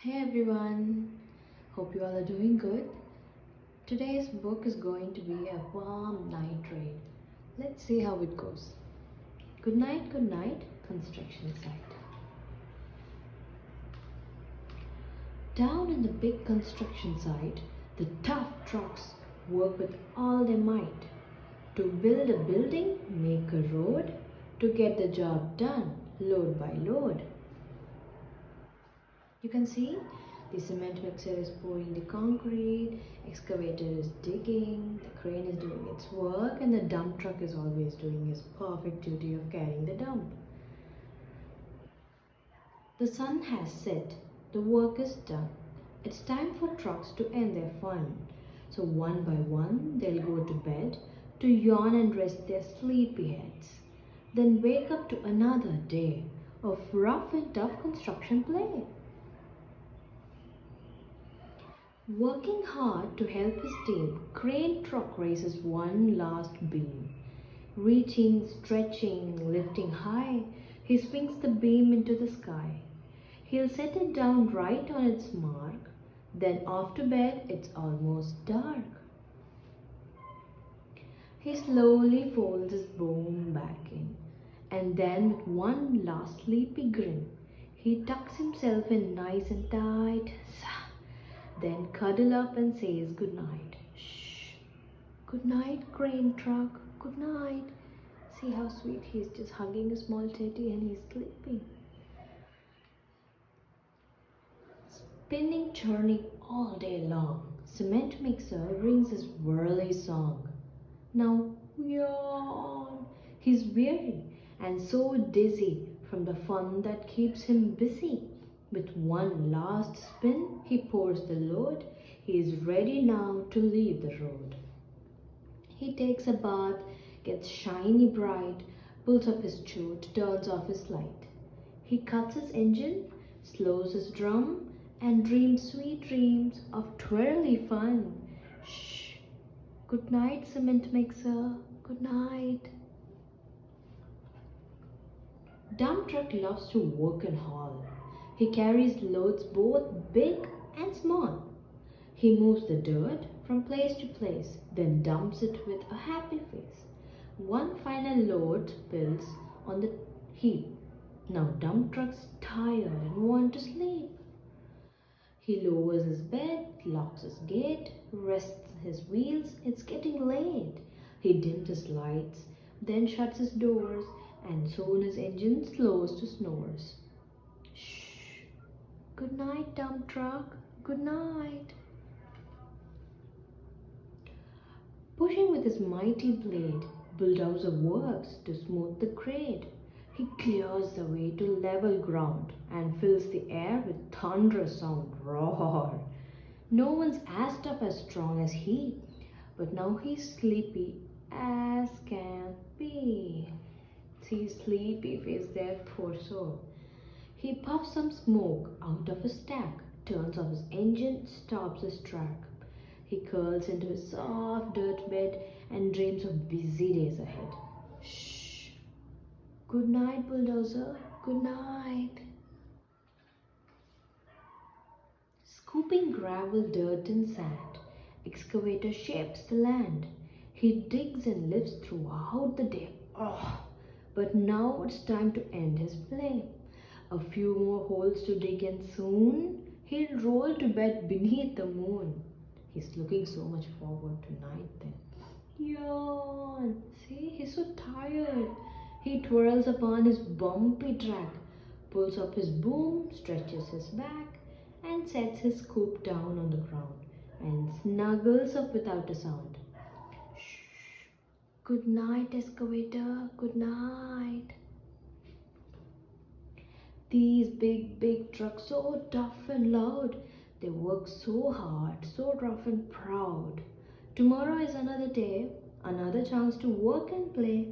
Hey everyone, hope you all are doing good. Today's book is going to be a warm night read. Let's see how it goes. Goodnight Goodnight Construction Site. Down in the big construction site, the tough trucks work with all their might to build a building, make a road, to get the job done, load by load. You can see the cement mixer is pouring the concrete, excavator is digging, the crane is doing its work, and the dump truck is always doing his perfect duty of carrying the dump. The sun has set, the work is done. It's time for trucks to end their fun. So one by one they'll go to bed to yawn and rest their sleepy heads. Then wake up to another day of rough and tough construction play. Working hard to help his team, crane truck raises one last beam. Reaching, stretching, lifting high, he swings the beam into the sky. He'll set it down right on its mark, then off to bed. It's almost dark. He slowly folds his boom back in, and then with one last sleepy grin, he tucks himself in nice and tight. Then cuddle up and says goodnight. Shh. Good night, crane truck. Good night. See how sweet he's just hugging a small teddy and he's sleeping. Spinning, churning all day long, cement mixer rings his whirly song. Now yawn. He's weary and so dizzy from the fun that keeps him busy. With one last spin, he pours the load. He is ready now to leave the road. He takes a bath, gets shiny bright, pulls up his chute, turns off his light. He cuts his engine, slows his drum, and dreams sweet dreams of twirly fun. Shh. Good night, cement mixer. Good night. Dump truck loves to work and haul. He carries loads both big and small. He moves the dirt from place to place, then dumps it with a happy face. One final load spills on the heap. Now dump truck's tired and want to sleep. He lowers his bed, locks his gate, rests his wheels. It's getting late. He dims his lights, then shuts his doors, and soon his engine slows to snores. Shh. Good night, dump truck. Good night. Pushing with his mighty blade, bulldozer works to smooth the grade. He clears the way to level ground and fills the air with thunderous sound. Roar! No one's as tough as strong as he, but now he's sleepy as can be. See, sleepy face there, poor soul. He puffs some smoke out of his stack, turns off his engine, stops his track. He curls into his soft dirt bed and dreams of busy days ahead. Shh. Good night, bulldozer. Good night. Scooping gravel, dirt and sand, excavator shapes the land. He digs and lifts throughout the day. Oh, but now it's time to end his play. A few more holes to dig and soon he'll roll to bed beneath the moon. He's looking so much forward to night then. Yawn! See, he's so tired. He twirls upon his bumpy track, pulls up his boom, stretches his back, and sets his scoop down on the ground and snuggles up without a sound. Shh! Good night, excavator. Good night. These big trucks, so tough and loud, they work so hard, so rough and proud. Tomorrow is another day, another chance to work and play.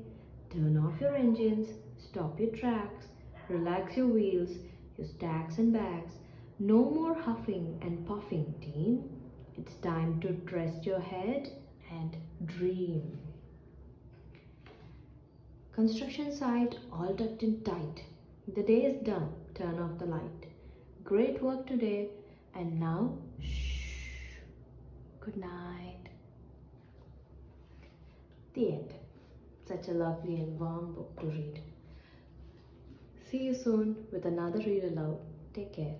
Turn off your engines, stop your tracks, relax your wheels, your stacks and bags. No more huffing and puffing, team. It's time to rest your head and dream. Construction site all tucked in tight. The day is done, turn off the light. great work today. And now, shh, good night. The end. Such a lovely and warm book to read. See you soon with another read aloud. Take care.